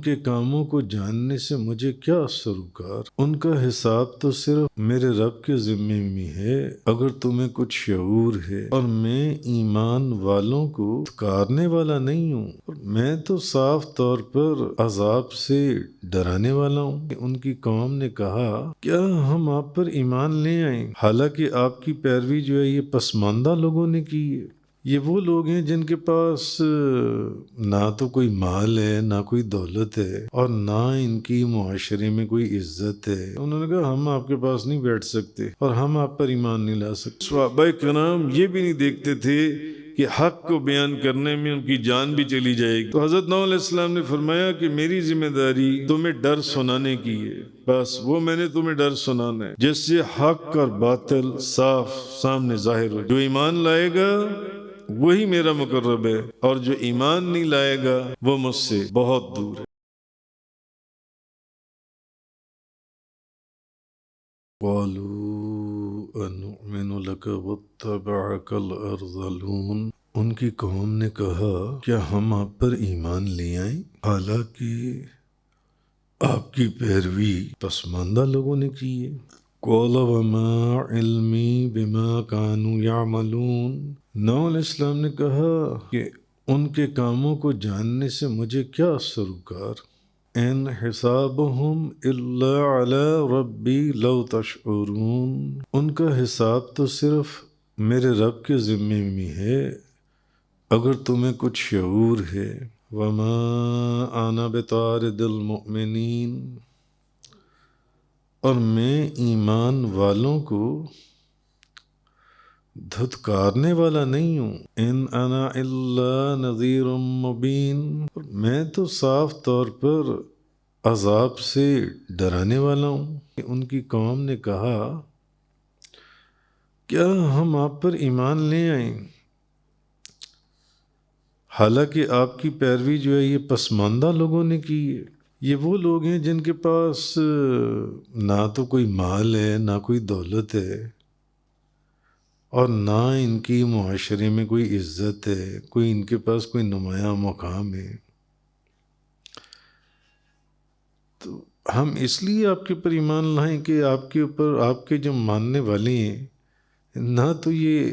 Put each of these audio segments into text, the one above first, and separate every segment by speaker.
Speaker 1: کے کاموں کو جاننے سے مجھے کیا سروکار، ان کا حساب تو صرف میرے رب کے ذمے میں ہے اگر تمہیں کچھ شعور ہے، اور میں ایمان والوں کو دھتکارنے والا نہیں ہوں، میں تو صاف طور پر عذاب سے ڈرانے والا ہوں۔ ان کی قوم نے کہا کیا ہم آپ پر ایمان لے آئیں حالانکہ آپ کی پیروی جو ہے یہ پسماندہ لوگوں نے کی ہے۔ یہ وہ لوگ ہیں جن کے پاس نہ تو کوئی مال ہے، نہ کوئی دولت ہے، اور نہ ان کی معاشرے میں کوئی عزت ہے۔ انہوں نے کہا ہم آپ کے پاس نہیں بیٹھ سکتے اور ہم آپ پر ایمان نہیں لا سکتے۔ صحابہ کرام یہ بھی نہیں دیکھتے تھے کہ حق کو بیان کرنے میں ان کی جان بھی چلی جائے گی۔ تو حضرت نوح علیہ السلام نے فرمایا کہ میری ذمہ داری تمہیں ڈر سنانے کی ہے، بس وہ میں نے تمہیں ڈر سنانا ہے جس سے حق اور باطل صاف سامنے ظاہر ہو۔ جو ایمان لائے گا وہی میرا مقرب ہے، اور جو ایمان نہیں لائے گا وہ مجھ سے بہت دور ہے۔ قالوا انؤمن لك واتبعك الارذلون، ان کی قوم نے کہا کیا ہم آپ پر ایمان لے آئیں حالانکہ آپ کی پیروی پسماندہ لوگوں نے کی ہے۔ قال وما علمی بما كانوا يعملون، نوح علیہ السلام نے کہا کہ ان کے کاموں کو جاننے سے مجھے کیا سروکار، ان حسابهم الا علی ربی لو تشعرون، ان کا حساب تو صرف میرے رب کے ذمے میں ہے اگر تمہیں کچھ شعور ہے۔ وما انا بطارد المؤمنین، اور میں ایمان والوں کو دھتکارنے والا نہیں ہوں۔ ان انا الا نذیر مبین، میں تو صاف طور پر عذاب سے ڈرانے والا ہوں۔ ان کی قوم نے کہا کیا ہم آپ پر ایمان لے آئیں حالانکہ آپ کی پیروی جو ہے یہ پسماندہ لوگوں نے کی ہے۔ یہ وہ لوگ ہیں جن کے پاس نہ تو کوئی مال ہے، نہ کوئی دولت ہے، اور نہ ان کی معاشرے میں کوئی عزت ہے، کوئی ان کے پاس کوئی نمایاں مقام ہے۔ تو ہم اس لیے آپ کے اوپر ایمان لائیں کہ آپ کے اوپر آپ کے جو ماننے والے ہیں نہ تو یہ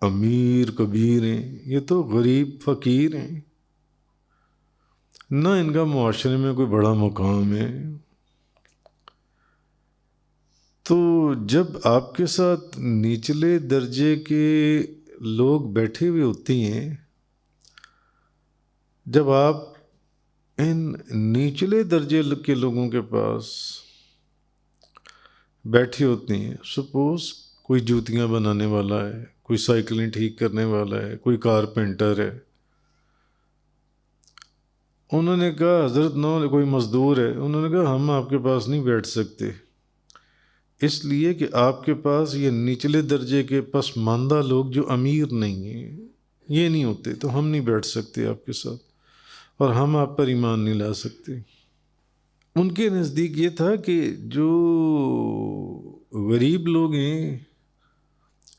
Speaker 1: امیر کبیر ہیں، یہ تو غریب فقیر ہیں، نہ ان کا معاشرے میں کوئی بڑا مقام ہے۔ تو جب آپ کے ساتھ نچلے درجے کے لوگ بیٹھے ہوئے ہوتے ہیں، جب آپ ان نچلے درجے کے لوگوں کے پاس بیٹھے ہوتے ہیں، سپوز کوئی جوتیاں بنانے والا ہے، کوئی سائیکلیں ٹھیک کرنے والا ہے، کوئی کارپینٹر ہے، انہوں نے کہا حضرت نوح، کوئی مزدور ہے، انہوں نے کہا ہم آپ کے پاس نہیں بیٹھ سکتے اس لیے کہ آپ کے پاس یہ نچلے درجے کے پسماندہ لوگ جو امیر نہیں ہیں یہ نہیں ہوتے، تو ہم نہیں بیٹھ سکتے آپ کے ساتھ، اور ہم آپ پر ایمان نہیں لا سکتے۔ ان کے نزدیک یہ تھا کہ جو غریب لوگ ہیں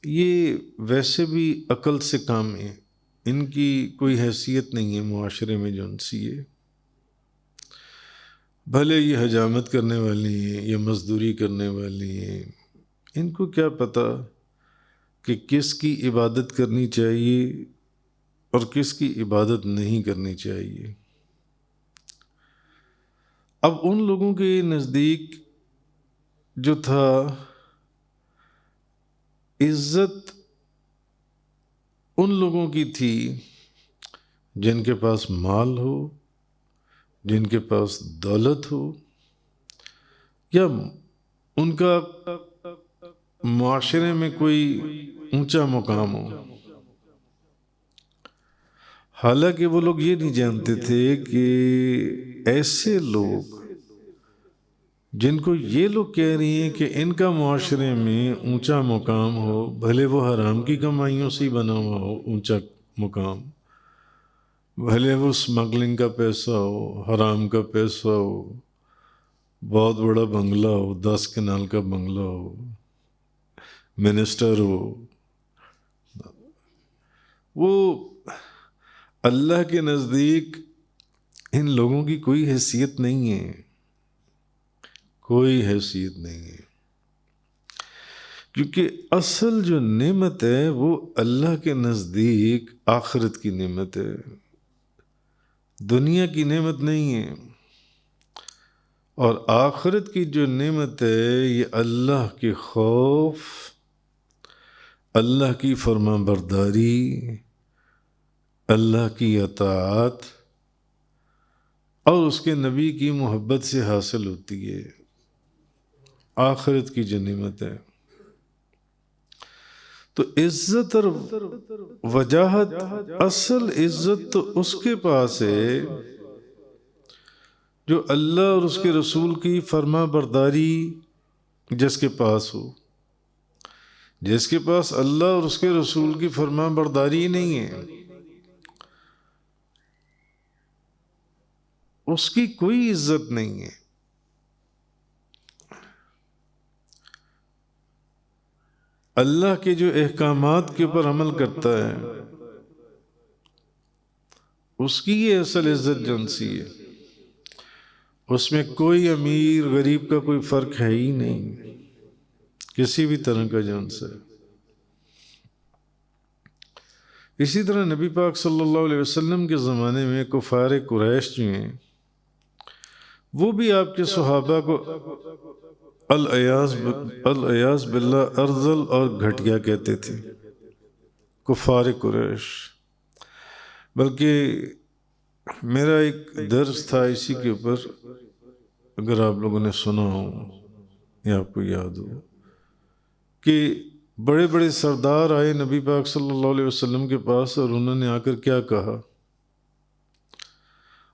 Speaker 1: یہ ویسے بھی عقل سے کام ہیں، ان کی کوئی حیثیت نہیں ہے معاشرے میں جو ان سی ہے، بھلے یہ حجامت کرنے والے ہیں یا مزدوری کرنے والے ہیں، ان کو کیا پتہ کہ کس کی عبادت کرنی چاہیے اور کس کی عبادت نہیں کرنی چاہیے۔ اب ان لوگوں کے نزدیک جو تھا عزت ان لوگوں کی تھی جن کے پاس مال ہو، جن کے پاس دولت ہو، یا ان کا معاشرے میں کوئی اونچا مقام ہو۔ حالانکہ وہ لوگ یہ نہیں جانتے تھے کہ ایسے لوگ جن کو یہ لوگ کہہ رہی ہیں کہ ان کا معاشرے میں اونچا مقام ہو، بھلے وہ حرام کی کمائیوں سے ہی بنا ہوا ہو اونچا مقام، بھلے وہ اسمگلنگ کا پیسہ ہو، حرام کا پیسہ ہو، بہت بڑا بنگلہ ہو، 10 کنال کا بنگلہ ہو، منسٹر ہو، وہ اللہ کے نزدیک ان لوگوں کی کوئی حیثیت نہیں ہے، کوئی حیثیت نہیں ہے، کیونکہ اصل جو نعمت ہے وہ اللہ کے نزدیک آخرت کی نعمت ہے، دنیا کی نعمت نہیں ہے۔ اور آخرت کی جو نعمت ہے یہ اللہ کے خوف، اللہ کی فرما برداری، اللہ کی اطاعت اور اس کے نبی کی محبت سے حاصل ہوتی ہے، آخرت کی جو نعمت ہے۔ تو عزت اور وجاہت، اصل عزت تو اس کے پاس ہے جو اللہ اور اس کے رسول کی فرما برداری جس کے پاس ہو۔ جس کے پاس اللہ اور اس کے رسول کی فرما برداری نہیں ہے، اس کی کوئی عزت نہیں ہے۔ اللہ کے جو احکامات کے اوپر عمل کرتا ہے اس کی یہ اصل عزت جنسی ہے، اس میں کوئی امیر غریب کا کوئی فرق ہے ہی نہیں، کسی بھی طرح کا جنس ہے۔ اسی طرح نبی پاک صلی اللہ علیہ وسلم کے زمانے میں کفار قریش جو ہیں وہ بھی آپ کے صحابہ کو العیاذ باللہ ارذل اور گھٹیا کہتے تھے، کفار قریش۔ بلکہ میرا ایک درس تھا اسی کے اوپر، اگر آپ لوگوں نے سنا ہو یا آپ کو یاد ہو، کہ بڑے بڑے سردار آئے نبی پاک صلی اللہ علیہ وسلم کے پاس اور انہوں نے آ کر کیا کہا؟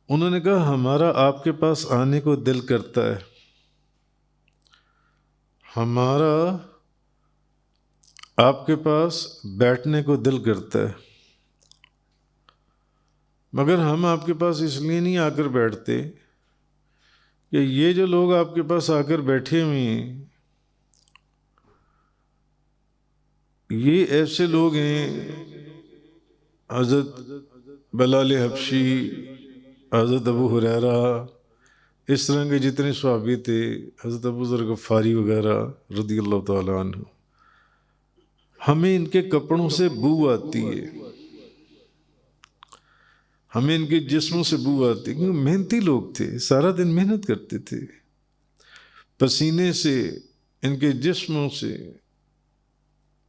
Speaker 1: انہوں نے کہا ہمارا آپ کے پاس آنے کو دل کرتا ہے، ہمارا آپ کے پاس بیٹھنے کو دل کرتا ہے، مگر ہم آپ کے پاس اس لیے نہیں آ کر بیٹھتے کہ یہ جو لوگ آپ کے پاس آ کر بیٹھے ہوئے ہیں یہ ایسے لوگ ہیں، حضرت بلال حبشی، حضرت ابو ہریرہ، اس طرح کے جتنے صحابی تھے، حضرت ابو ذر غفاری وغیرہ رضی اللہ تعالیٰ عنہ، ہمیں ان کے کپڑوں سے بو آتی ہے، ہمیں ان کے جسموں سے بو آتی ہے، کیونکہ محنتی لوگ تھے، سارا دن محنت کرتے تھے، پسینے سے، ان کے جسموں سے،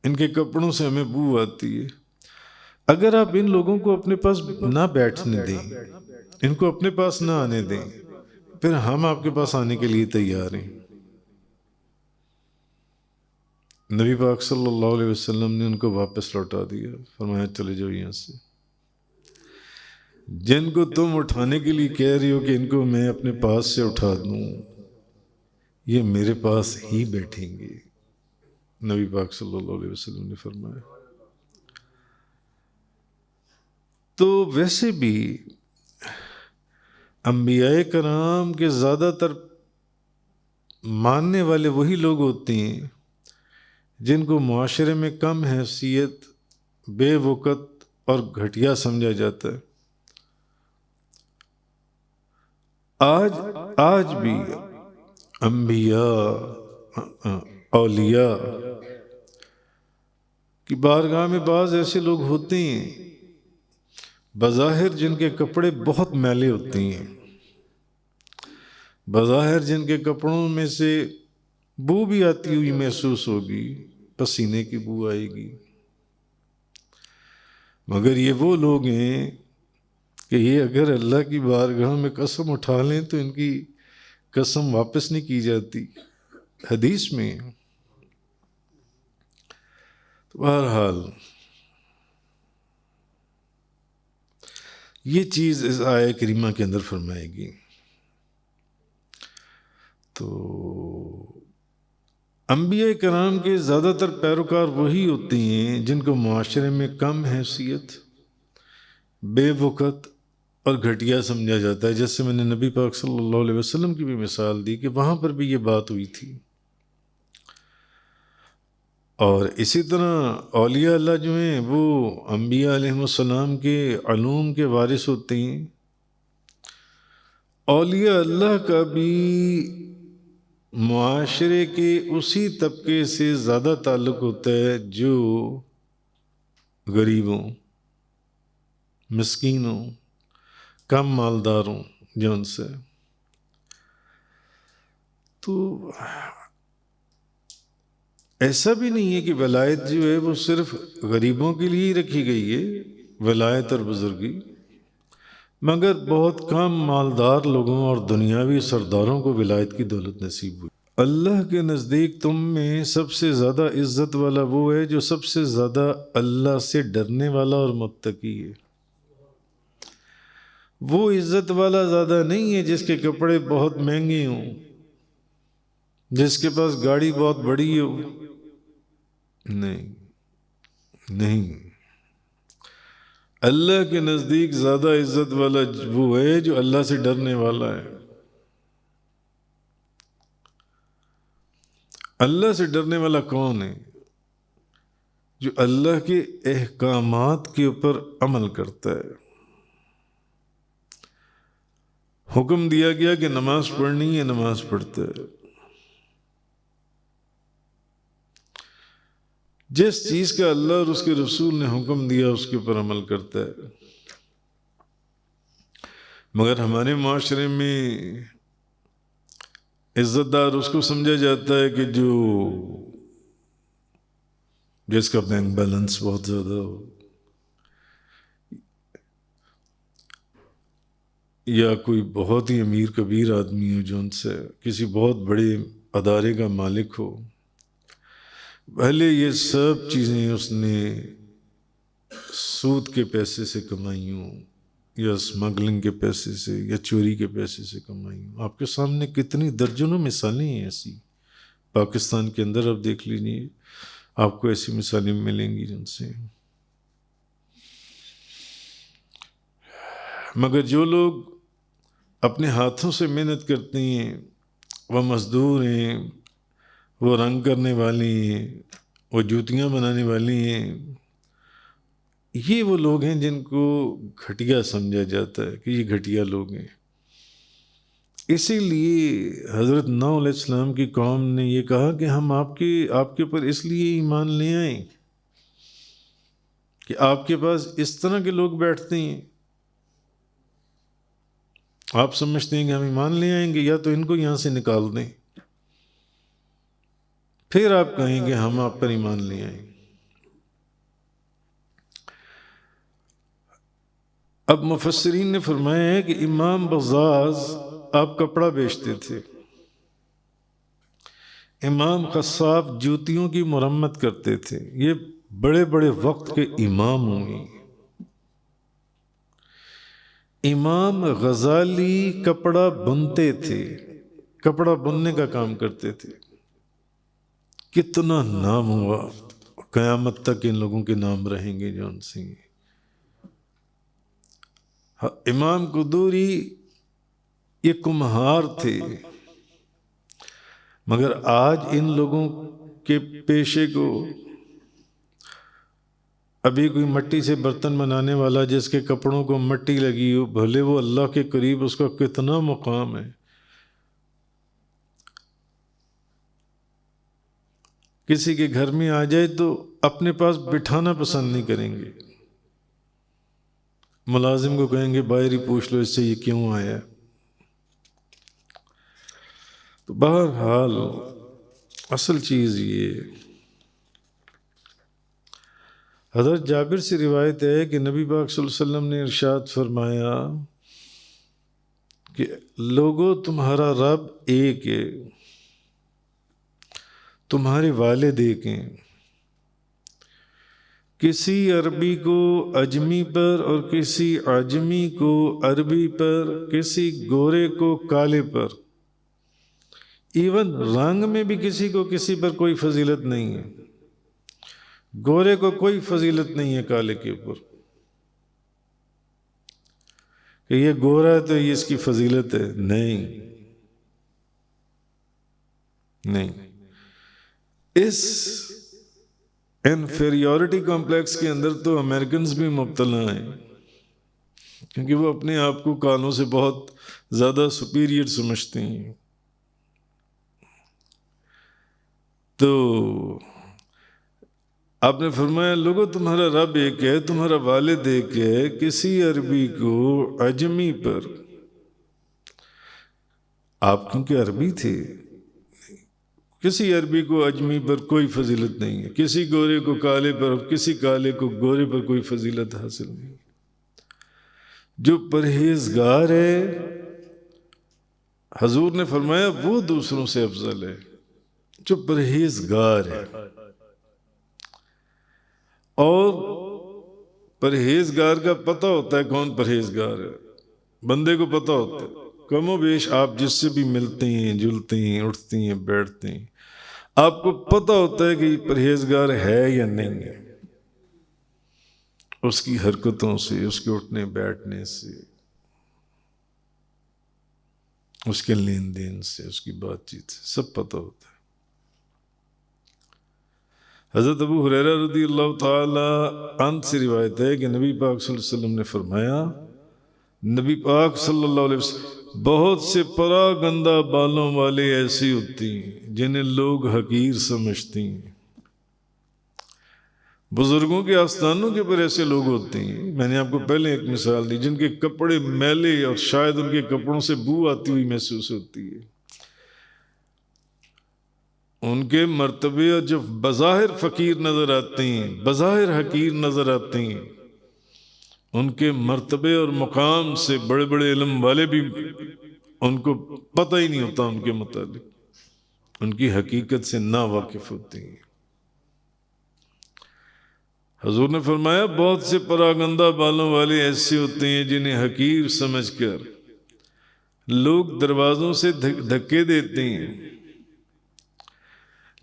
Speaker 1: ان کے کپڑوں سے ہمیں بو آتی ہے۔ اگر آپ ان لوگوں کو اپنے پاس نہ بیٹھنے دیں، ان کو اپنے پاس نہ آنے دیں، پھر ہم آپ کے پاس آنے کے لیے تیار ہیں۔ نبی پاک صلی اللہ علیہ وسلم نے ان کو واپس لوٹا دیا، فرمایا چلے جاؤ یہاں سے، جن کو تم اٹھانے کے لیے کہہ رہی ہو کہ ان کو میں اپنے پاس سے اٹھا دوں، یہ میرے پاس ہی بیٹھیں گے، نبی پاک صلی اللہ علیہ وسلم نے فرمایا۔ تو ویسے بھی انبیاء کرام کے زیادہ تر ماننے والے وہی لوگ ہوتے ہیں جن کو معاشرے میں کم حیثیت، بے وقت اور گھٹیا سمجھا جاتا ہے۔ آج بھی انبیاء، اولیاء کی بارگاہ میں بعض ایسے لوگ ہوتے ہیں بظاہر جن کے کپڑے بہت میلے ہوتے ہیں، بظاہر جن کے کپڑوں میں سے بو بھی آتی ہوئی محسوس ہوگی، پسینے کی بو آئے گی، مگر یہ وہ لوگ ہیں کہ یہ اگر اللہ کی بارگاہ میں قسم اٹھا لیں تو ان کی قسم واپس نہیں کی جاتی، حدیث میں۔ تو بہرحال یہ چیز اس آیہ کریمہ کے اندر فرمائے گی۔ تو انبیاء کرام کے زیادہ تر پیروکار وہی ہوتے ہیں جن کو معاشرے میں کم حیثیت، بے وقت اور گھٹیا سمجھا جاتا ہے، جیسے میں نے نبی پاک صلی اللہ علیہ وسلم کی بھی مثال دی کہ وہاں پر بھی یہ بات ہوئی تھی۔ اور اسی طرح اولیاء اللہ جو ہیں وہ انبیاء علیہ السلام کے علوم کے وارث ہوتے ہیں، اولیاء اللہ کا بھی معاشرے کے اسی طبقے سے زیادہ تعلق ہوتا ہے جو غریبوں، مسکینوں، کم مالداروں جن سے. تو ایسا بھی نہیں ہے کہ ولایت جو ہے وہ صرف غریبوں کے لیے ہی رکھی گئی ہے، ولایت اور بزرگی، مگر بہت کم مالدار لوگوں اور دنیاوی سرداروں کو ولایت کی دولت نصیب ہوئی. اللہ کے نزدیک تم میں سب سے زیادہ عزت والا وہ ہے جو سب سے زیادہ اللہ سے ڈرنے والا اور متقی ہے. وہ عزت والا زیادہ نہیں ہے جس کے کپڑے بہت مہنگے ہوں، جس کے پاس گاڑی بہت بڑی ہو. نہیں، اللہ کے نزدیک زیادہ عزت والا وہ ہے جو اللہ سے ڈرنے والا ہے. اللہ سے ڈرنے والا کون ہے؟ جو اللہ کے احکامات کے اوپر عمل کرتا ہے. حکم دیا گیا کہ نماز پڑھنی ہے، نماز پڑھتا ہے. جس چیز کا اللہ اور اس کے رسول نے حکم دیا اس کے اوپر عمل کرتا ہے. مگر ہمارے معاشرے میں عزت دار اس کو سمجھا جاتا ہے کہ جس کا بینک بیلنس بہت زیادہ ہو، یا کوئی بہت ہی امیر کبیر آدمی ہو جو ان سے کسی بہت بڑے ادارے کا مالک ہو. پہلے یہ سب چیزیں اس نے سود کے پیسے سے کمائی ہوں، یا اسمگلنگ کے پیسے سے، یا چوری کے پیسے سے کمائی ہوں. آپ کے سامنے کتنی درجنوں مثالیں ہیں ایسی. پاکستان کے اندر آپ دیکھ لیجیے، آپ کو ایسی مثالیں ملیں گی جن سے. مگر جو لوگ اپنے ہاتھوں سے محنت کرتے ہیں، وہ مزدور ہیں، وہ رنگ کرنے والے ہیں، وہ جوتیاں بنانے والے ہیں، یہ وہ لوگ ہیں جن کو گھٹیا سمجھا جاتا ہے کہ یہ گھٹیا لوگ ہیں. اسی لیے حضرت نوح علیہ السلام کی قوم نے یہ کہا کہ ہم آپ کے اوپر اس لیے ایمان لے آئیں کہ آپ کے پاس اس طرح کے لوگ بیٹھتے ہیں. آپ سمجھتے ہیں کہ ہم ایمان لے آئیں گے، یا تو ان کو یہاں سے نکال دیں، پھر آپ کہیں گے ہم آپ پر ایمان لے آئیں. اب مفسرین نے فرمایا ہے کہ امام بزاز آپ کپڑا بیچتے تھے، امام خصاف جوتیوں کی مرمت کرتے تھے. یہ بڑے بڑے وقت کے امام ہوئے. امام غزالی کپڑا بنتے تھے، کپڑا بننے کا کام کرتے تھے. کتنا نام ہوا، قیامت تک ان لوگوں کے نام رہیں گے جو ان سے. امام قدوری یہ کمہار تھے، مگر آج ان لوگوں کے پیشے کو ابھی کوئی مٹی سے برتن بنانے والا جس کے کپڑوں کو مٹی لگی ہو، بھلے وہ اللہ کے قریب اس کا کتنا مقام ہے، کسی کے گھر میں آ جائے تو اپنے پاس بٹھانا پسند نہیں کریں گے. ملازم کو کہیں گے باہر ہی پوچھ لو اس سے یہ کیوں آیا. تو بہرحال اصل چیز یہ حضرت جابر سے روایت ہے کہ نبی پاک صلی اللہ علیہ وسلم نے ارشاد فرمایا کہ لوگو تمہارا رب ایک ہے، تمہارے والد ایک ہیں. کسی عربی کو اجمی پر اور کسی عجمی کو عربی پر، کسی گورے کو کالے پر، ایون رنگ میں بھی کسی کو کسی پر کوئی فضیلت نہیں ہے. گورے کو کوئی فضیلت نہیں ہے کالے کے اوپر کہ یہ گورا ہے تو یہ اس کی فضیلت ہے. نہیں. اس انفیریورٹی کمپلیکس کے اندر تو امریکنز بھی مبتلا ہیں، کیونکہ وہ اپنے آپ کو کالوں سے بہت زیادہ سپیریئر سمجھتے ہیں۔ تو آپ نے فرمایا لوگوں تمہارا رب ایک ہے، تمہارا والد ایک ہے۔ کسی عربی کو عجمی پر، آپ کیونکہ عربی تھے، کسی عربی کو عجمی پر کوئی فضیلت نہیں ہے، کسی گورے کو کالے پر، کسی کالے کو گورے پر کوئی فضیلت حاصل نہیں۔ جو پرہیزگار ہے، حضور نے فرمایا وہ دوسروں سے افضل ہے جو پرہیزگار ہے۔ اور پرہیزگار کا پتہ ہوتا ہے کون پرہیزگار ہے، بندے کو پتہ ہوتا ہے۔ کم و بیش آپ جس سے بھی ملتے ہیں، جلتے ہیں، اٹھتے ہیں، بیٹھتے ہیں، آپ کو پتہ ہوتا ہے کہ یہ پرہیزگار ہے یا نہیں ہے، اس کی حرکتوں سے، اس کے اٹھنے بیٹھنے سے، اس کے لین دین سے، اس کی بات چیت سے سب پتہ ہوتا ہے۔ حضرت ابو ہریرہ رضی اللہ تعالی عنہ سے روایت ہے کہ نبی پاک صلی اللہ علیہ وسلم نے فرمایا، نبی پاک صلی اللہ علیہ وسلم بہت سے پراگندہ بالوں والے ایسی ہوتی ہیں جنہیں لوگ حقیر سمجھتی ہیں۔ بزرگوں کے آستانوں کے پر ایسے لوگ ہوتے ہیں، میں نے آپ کو پہلے ایک مثال دی، جن کے کپڑے میلے اور شاید ان کے کپڑوں سے بو آتی ہوئی محسوس ہوتی ہے۔ ان کے مرتبے جب بظاہر فقیر نظر آتے ہیں، بظاہر حقیر نظر آتے ہیں، ان کے مرتبے اور مقام سے بڑے بڑے علم والے بھی ان کو پتہ ہی نہیں ہوتا ان کے متعلق، ان کی حقیقت سے نا واقف ہوتے ہیں۔ حضور نے فرمایا بہت سے پراگندہ بالوں والے ایسے ہوتے ہیں جنہیں حقیر سمجھ کر لوگ دروازوں سے دھکے دیتے ہیں،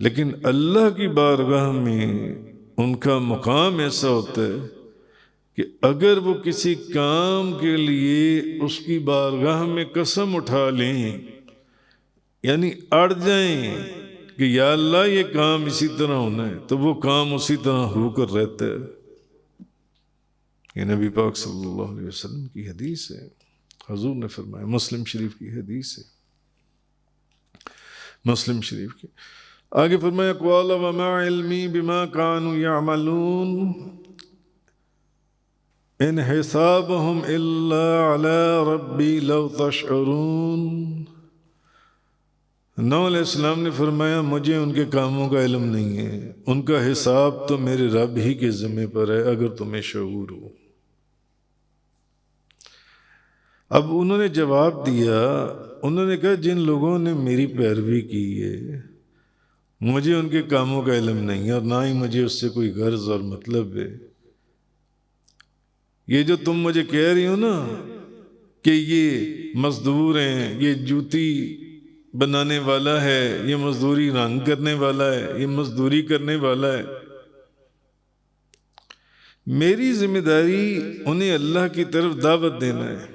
Speaker 1: لیکن اللہ کی بارگاہ میں ان کا مقام ایسا ہوتا ہے کہ اگر وہ کسی کام کے لیے اس کی بارگاہ میں قسم اٹھا لیں، یعنی اڑ جائیں کہ یا اللہ یہ کام اسی طرح ہونا ہے، تو وہ کام اسی طرح ہو کر رہتا ہے۔ یہ نبی پاک صلی اللہ علیہ وسلم کی حدیث ہے، حضور نے فرمایا، مسلم شریف کی حدیث ہے، مسلم شریف کی۔ آگے فرمایا قال وما علمی بما كانوا يعملون ان حسابهم الا على ربی لو تشعرون۔ نوح علیہ السلام نے فرمایا مجھے ان کے کاموں کا علم نہیں ہے، ان کا حساب تو میرے رب ہی کے ذمہ پر ہے اگر تمہیں شعور ہو۔ اب انہوں نے جواب دیا، انہوں نے کہا جن لوگوں نے میری پیروی کی ہے مجھے ان کے کاموں کا علم نہیں اور نہ ہی مجھے اس سے کوئی غرض اور مطلب ہے۔ یہ جو تم مجھے کہہ رہی ہو نا کہ یہ مزدور ہیں، یہ جوتی بنانے والا ہے، یہ مزدوری رنگ کرنے والا ہے، یہ مزدوری کرنے والا ہے، میری ذمہ داری انہیں اللہ کی طرف دعوت دینا ہے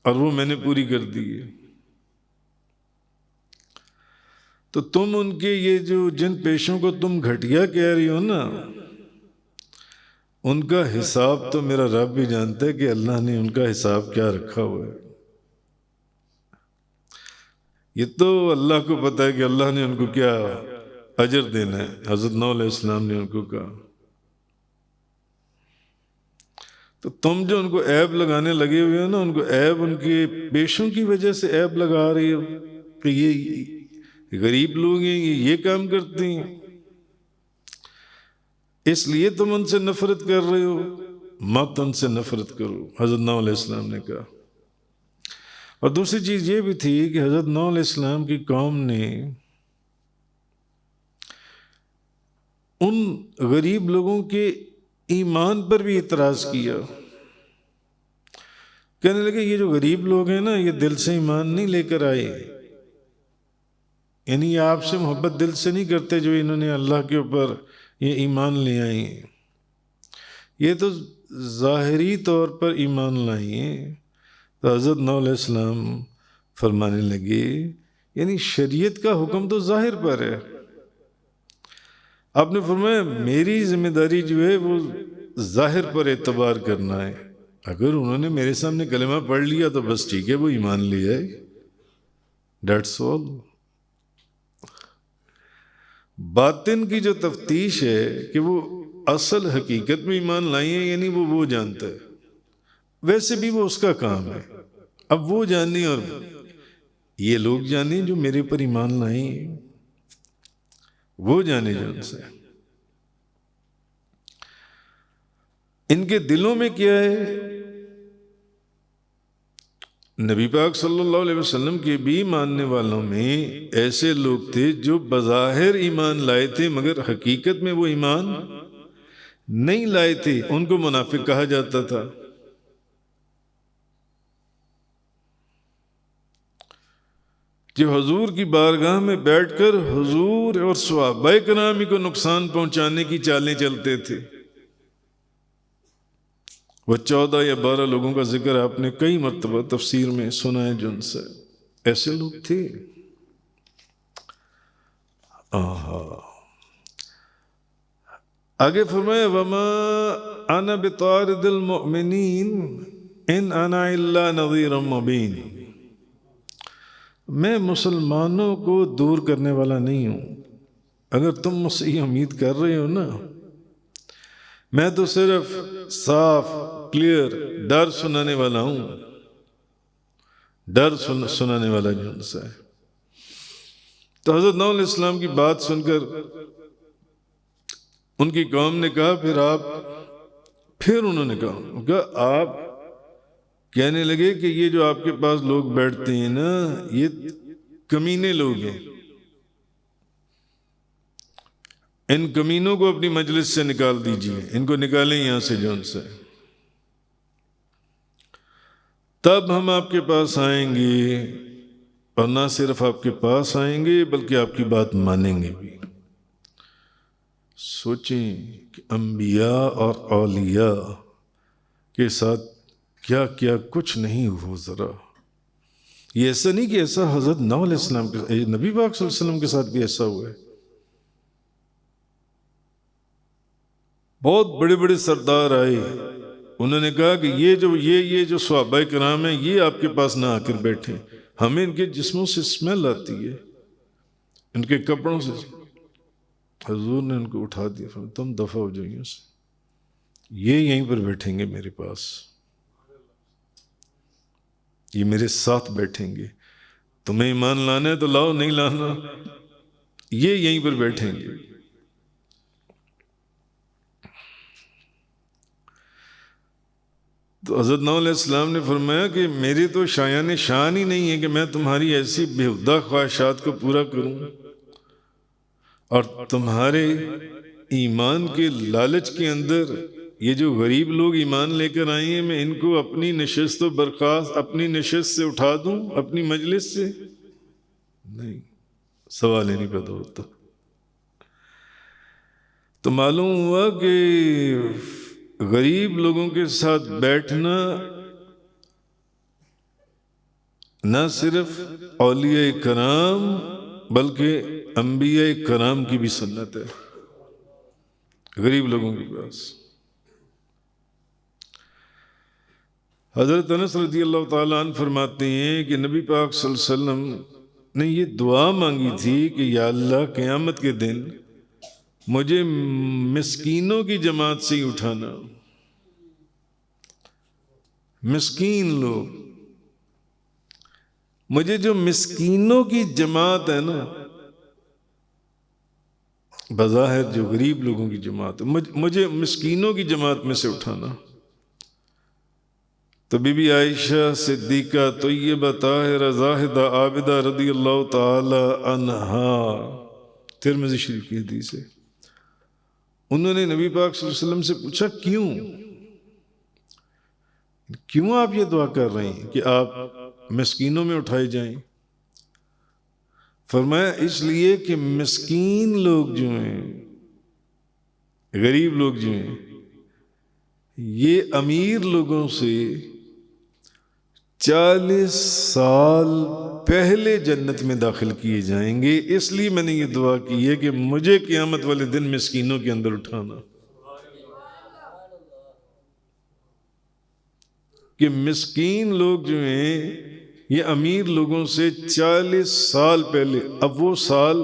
Speaker 1: اور وہ میں نے پوری کر دی ہے۔ تو تم ان کے یہ جو جن پیشوں کو تم گھٹیا کہہ رہی ہو نا، ان کا حساب تو میرا رب بھی جانتا ہے کہ اللہ نے ان کا حساب کیا رکھا ہوا ہے۔ یہ تو اللہ کو پتہ ہے کہ اللہ نے ان کو کیا اجر دینا ہے۔ حضرت نوح علیہ السلام نے ان کو کہا، تو تم جو ان کو عیب لگانے لگے ہوئے ہو نا، ان کو عیب ان کے پیشوں کی وجہ سے عیب لگا رہی ہو کہ یہ غریب لوگ ہیں، یہ کام کرتے ہیں، اس لیے تم ان سے نفرت کر رہے ہو، مت ان سے نفرت کرو، حضرت نوح علیہ السلام نے کہا۔ اور دوسری چیز یہ بھی تھی کہ حضرت نوح علیہ السلام کی قوم نے ان غریب لوگوں کے ایمان پر بھی اعتراض کیا، کہنے لگے یہ جو غریب لوگ ہیں نا، یہ دل سے ایمان نہیں لے کر آئے، یعنی یہ آپ سے محبت دل سے نہیں کرتے جو انہوں نے اللہ کے اوپر یہ ایمان لے آئے ہیں، یہ تو ظاہری طور پر ایمان لائے ہیں۔ تو حضرت نوح علیہ السلام فرمانے لگے یعنی شریعت کا حکم تو ظاہر پر ہے، آپ نے فرمایا میری ذمہ داری جو ہے وہ ظاہر پر اعتبار کرنا ہے، اگر انہوں نے میرے سامنے کلمہ پڑھ لیا تو بس ٹھیک ہے، وہ ایمان لے آئے، دیٹس آل۔ باطن کی جو تفتیش ہے کہ وہ اصل حقیقت میں ایمان لائی ہیں یعنی وہ جانتا ہے، ویسے بھی وہ اس کا کام ہے۔ اب وہ جانے اور یہ لوگ جانے جو میرے پر ایمان لائیں ہیں، وہ جانے جو ان سے ان کے دلوں میں کیا ہے۔ نبی پاک صلی اللہ علیہ وسلم کے بھی ماننے والوں میں ایسے لوگ تھے جو بظاہر ایمان لائے تھے مگر حقیقت میں وہ ایمان نہیں لائے تھے، ان کو منافق کہا جاتا تھا۔ جو حضور کی بارگاہ میں بیٹھ کر حضور اور صحابہ کرام کو نقصان پہنچانے کی چالیں چلتے تھے۔ وہ 14 یا 12 لوگوں کا ذکر آپ نے کئی مرتبہ تفسیر میں سنا ہے، جن سے ایسے لوگ تھے۔ آگے فرمایا وما انا بطارد المؤمنین ان انا الا نذیر مبین، میں مسلمانوں کو دور کرنے والا نہیں ہوں۔ اگر تم مجھ سے یہ امید کر رہے ہو نا، میں تو صرف صاف کلیئر ڈر سنانے والا ہوں، ڈر سنانے والا جو ان سے ہے۔ تو حضرت نوح علیہ السلام کی بات سن کر ان کی قوم نے کہا پھر انہوں نے کہا آپ کہنے لگے کہ یہ جو آپ کے پاس لوگ بیٹھتے ہیں نا، یہ کمینے لوگ ہیں، ان کمینوں کو اپنی مجلس سے نکال دیجئے، ان کو نکالیں یہاں سے جو ان سے، تب ہم آپ کے پاس آئیں گے، اور نہ صرف آپ کے پاس آئیں گے بلکہ آپ کی بات مانیں گے بھی۔ سوچیں کہ انبیاء اور اولیاء کے ساتھ کیا کیا کچھ نہیں ہوا۔ ذرا یہ ایسا نہیں کہ ایسا حضرت نوح علیہ السلام کے نبی پاک صلی اللہ علیہ وسلم کے ساتھ بھی ایسا ہوا ہے۔ بہت بڑے بڑے سردار آئے، انہوں نے کہا کہ یہ جو صحابہ کرام ہیں یہ آپ کے پاس نہ آ کر بیٹھیں، ہمیں ان کے جسموں سے اسمیل آتی ہے، ان کے کپڑوں سے۔ حضور نے ان کو اٹھا دیا، فرمایا تم دفع ہو جاؤ یہاں سے، یہ یہیں پر بیٹھیں گے میرے پاس، یہ میرے ساتھ بیٹھیں گے، تمہیں ایمان لانا ہے تو لاؤ، نہیں لانا یہ یہیں پر بیٹھیں گے۔ تو حضرت نوح علیہ السلام نے فرمایا کہ میری تو شایان شان ہی نہیں ہے کہ میں تمہاری ایسی بےہودہ خواہشات کو پورا کروں، اور تمہارے ایمان کے لالچ کے اندر یہ جو غریب لوگ ایمان لے کر آئے ہیں میں ان کو اپنی نشست و برخاست، اپنی نشست سے اٹھا دوں، اپنی مجلس سے؟ نہیں، سوال ہی نہیں پیدا ہوتا۔ تو معلوم ہوا کہ غریب لوگوں کے ساتھ بیٹھنا نہ صرف اولیاء کرام بلکہ انبیاء کرام کی بھی سنت ہے، غریب لوگوں کے پاس۔ حضرت انس رضی اللہ تعالیٰ عنہ فرماتے ہیں کہ نبی پاک صلی اللہ علیہ وسلم نے یہ دعا مانگی تھی کہ یا اللہ قیامت کے دن مجھے مسکینوں کی جماعت سے ہی اٹھانا۔ مسکین لوگ، مجھے جو مسکینوں کی جماعت ہے نا، بظاہر جو غریب لوگوں کی جماعت ہے، مجھے مسکینوں کی جماعت میں سے اٹھانا۔ تو بی بی عائشہ صدیقہ طیبہ طاہرہ زاہدہ عابدہ رضی اللہ تعالی عنہا، ترمذی شریف کی حدیث ہے، انہوں نے نبی پاک صلی اللہ علیہ وسلم سے پوچھا کیوں آپ یہ دعا کر رہے ہیں کہ آپ مسکینوں میں اٹھائے جائیں؟ فرمایا اس لیے کہ مسکین لوگ جو ہیں، غریب لوگ جو ہیں، یہ امیر لوگوں سے 40 سال پہلے جنت میں داخل کیے جائیں گے، اس لیے میں نے یہ دعا کی ہے کہ مجھے قیامت والے دن مسکینوں کے اندر اٹھانا۔ کہ مسکین لوگ جو ہیں یہ امیر لوگوں سے 40 سال پہلے، اب وہ سال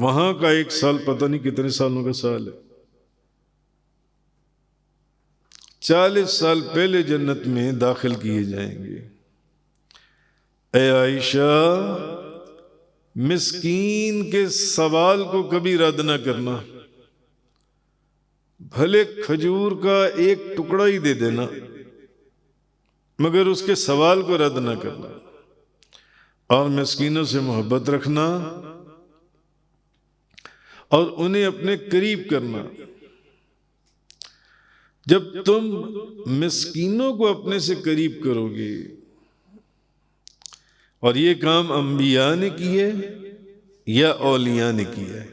Speaker 1: وہاں کا ایک سال پتہ نہیں کتنے سالوں کا سال ہے، 40 سال پہلے جنت میں داخل کیے جائیں گے۔ اے عائشہ، مسکین کے سوال کو کبھی رد نہ کرنا، بھلے کھجور کا ایک ٹکڑا ہی دے دینا، مگر اس کے سوال کو رد نہ کرنا، اور مسکینوں سے محبت رکھنا اور انہیں اپنے قریب کرنا۔ جب تم مسکینوں کو اپنے سے قریب کرو گے، اور یہ کام انبیاء نے کیے یا اولیاء نے کیا ہے؟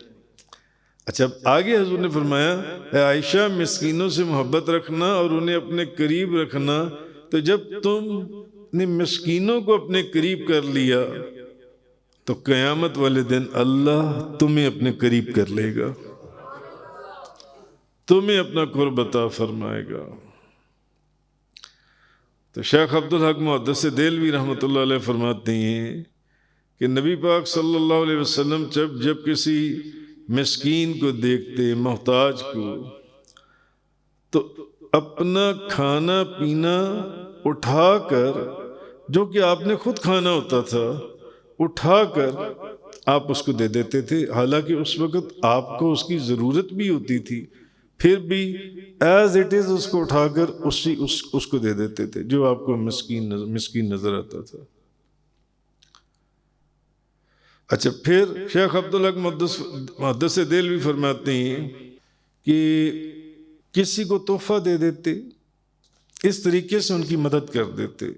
Speaker 1: اچھا، آگے حضور نے فرمایا اے عائشہ، مسکینوں سے محبت رکھنا اور انہیں اپنے قریب رکھنا، تو جب تم نے مسکینوں کو اپنے قریب کر لیا تو قیامت والے دن اللہ تمہیں اپنے قریب کر لے گا، تمہیں اپنا قرب عطا فرمائے گا۔ تو شیخ عبدالحق محدث دہلوی رحمۃ اللہ علیہ فرماتے ہیں کہ نبی پاک صلی اللہ علیہ وسلم جب کسی مسکین کو دیکھتے، محتاج کو، تو اپنا کھانا پینا اٹھا کر، جو کہ آپ نے خود کھانا ہوتا تھا، اٹھا کر آپ اس کو دے دیتے تھے، حالانکہ اس وقت آپ کو اس کی ضرورت بھی ہوتی تھی، پھر بھی ایز اٹ از اس کو اٹھا کر اس کو دے دیتے تھے جو آپ کو مسکین نظر آتا تھا۔ اچھا، پھر شیخ عبدالحق محدث دہلوی فرماتے ہیں کہ کسی کو تحفہ دے دیتے، اس طریقے سے ان کی مدد کر دیتے،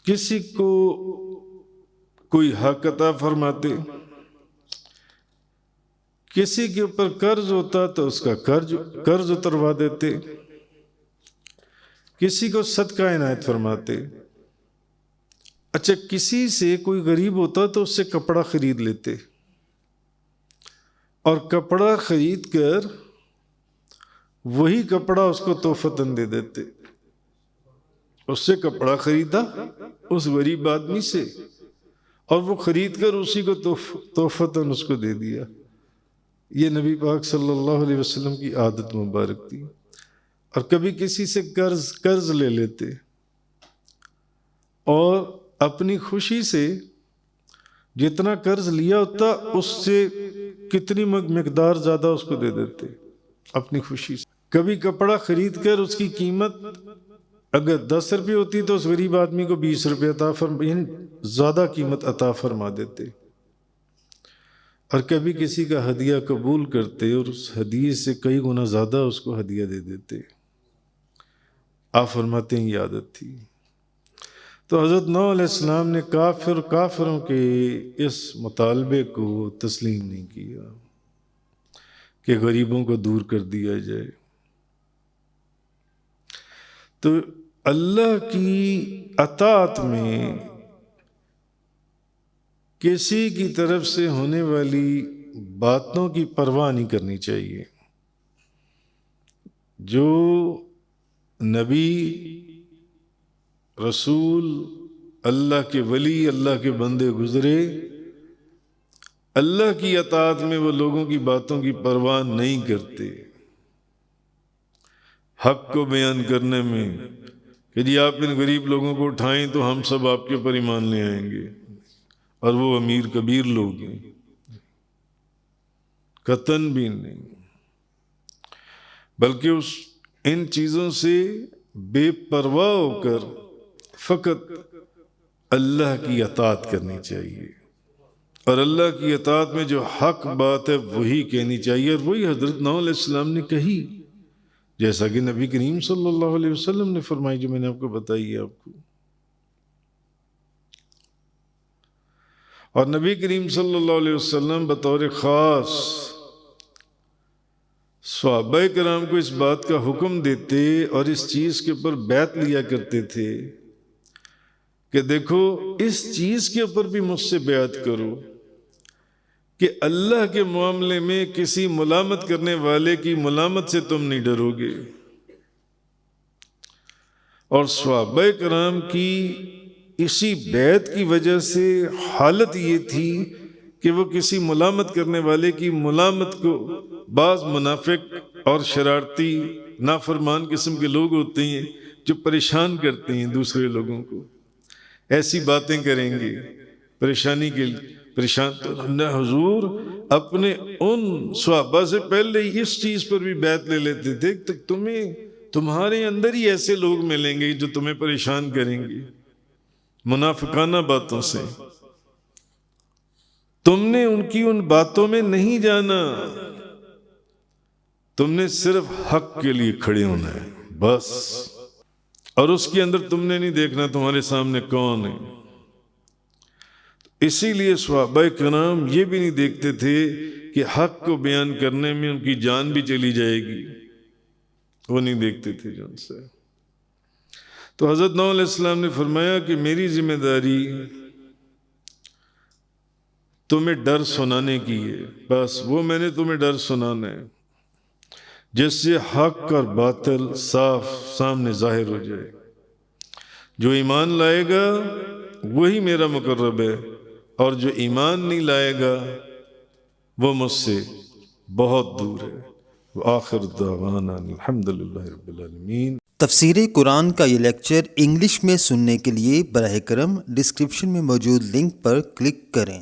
Speaker 1: کسی کو کوئی حق عطا فرماتے، کسی کے اوپر قرض ہوتا تو اس کا قرض اتروا دیتے، کسی کو صدقہ عنایت فرماتے۔ اچھا، کسی سے کوئی غریب ہوتا تو اس سے کپڑا خرید لیتے، اور کپڑا خرید کر وہی کپڑا اس کو تحفتاً دے دیتے۔ اس سے کپڑا خریدا اس غریب آدمی سے، اور وہ خرید کر اسی کو تحفتاً اس کو دے دیا۔ یہ نبی پاک صلی اللہ علیہ وسلم کی عادت مبارک تھی۔ اور کبھی کسی سے قرض لے لیتے اور اپنی خوشی سے جتنا قرض لیا ہوتا اس سے کتنی مقدار زیادہ اس کو دے دیتے اپنی خوشی سے۔ کبھی کپڑا خرید کر اس کی قیمت اگر 10 روپے ہوتی تو اس غریب آدمی کو 20 روپے یعنی زیادہ قیمت عطا فرما دیتے۔ اور کبھی کسی کا ہدیہ قبول کرتے اور اس ہدیے سے کئی گنا زیادہ اس کو ہدیہ دے دیتے۔ آپ فرماتے ہیں یہ عادت تھی۔ تو حضرت نوح علیہ السلام نے کافروں کے اس مطالبے کو تسلیم نہیں کیا کہ غریبوں کو دور کر دیا جائے۔ تو اللہ کی اطاعت میں کسی کی طرف سے ہونے والی باتوں کی پرواہ نہیں کرنی چاہیے۔ جو نبی، رسول، اللہ کے ولی، اللہ کے بندے گزرے، اللہ کی اطاعت میں وہ لوگوں کی باتوں کی پرواہ نہیں کرتے۔ حق کو بیان کرنے میں کہ جی آپ ان غریب لوگوں کو اٹھائیں تو ہم سب آپ کے اوپر ایمان لے آئیں گے، اور وہ امیر کبیر لوگ ہیں، قطعاً بھی نہیں، بلکہ ان چیزوں سے بے پرواہ ہو کر فقط اللہ کی اطاعت کرنی چاہیے، اور اللہ کی اطاعت میں جو حق بات ہے وہی کہنی چاہیے، اور وہی حضرت نوح علیہ السلام نے کہی، جیسا کہ نبی کریم صلی اللہ علیہ وسلم نے فرمائی، جو میں نے آپ کو بتائی ہے آپ کو۔ اور نبی کریم صلی اللہ علیہ وسلم بطور خاص صحابہ کرام کو اس بات کا حکم دیتے اور اس چیز کے اوپر بیعت لیا کرتے تھے کہ دیکھو اس چیز کے اوپر بھی مجھ سے بیعت کرو کہ اللہ کے معاملے میں کسی ملامت کرنے والے کی ملامت سے تم نہیں ڈرو گے، اور صحابہ کرام کی اسی بیعت کی وجہ سے حالت یہ تھی کہ وہ کسی ملامت کرنے والے کی ملامت کو، بعض منافق اور شرارتی نافرمان قسم کے لوگ ہوتے ہیں جو پریشان کرتے ہیں دوسرے لوگوں کو، ایسی باتیں کریں گے پریشانی کے لیے پریشان، تو حضور اپنے ان صحابہ سے پہلے اس چیز پر بھی بیعت لے لیتے تھے کہ تمہارے اندر ہی ایسے لوگ ملیں گے جو تمہیں پریشان کریں گے منافقانہ باتوں سے، تم نے ان کی ان باتوں میں نہیں جانا، تم نے صرف حق کے لیے کھڑے ہونا ہے بس، اور اس کے اندر تم نے نہیں دیکھنا تمہارے سامنے کون ہے۔ اسی لیے صحابہ کرام یہ بھی نہیں دیکھتے تھے کہ حق کو بیان کرنے میں ان کی جان بھی چلی جائے گی، وہ نہیں دیکھتے تھے جان سے۔ تو حضرت نوح علیہ السلام نے فرمایا کہ میری ذمہ داری تمہیں ڈر سنانے کی ہے، بس وہ میں نے تمہیں ڈر سنانا ہے جس سے حق اور باطل صاف سامنے ظاہر ہو جائے۔ جو ایمان لائے گا وہی میرا مقرب ہے، اور جو ایمان نہیں لائے گا وہ مجھ سے بہت دور ہے۔ وآخر دعوانا الحمدللہ رب العالمین۔
Speaker 2: تفسیر قرآن کا یہ لیکچر انگلش میں سننے کے لیے براہ کرم ڈسکرپشن میں موجود لنک پر کلک کریں۔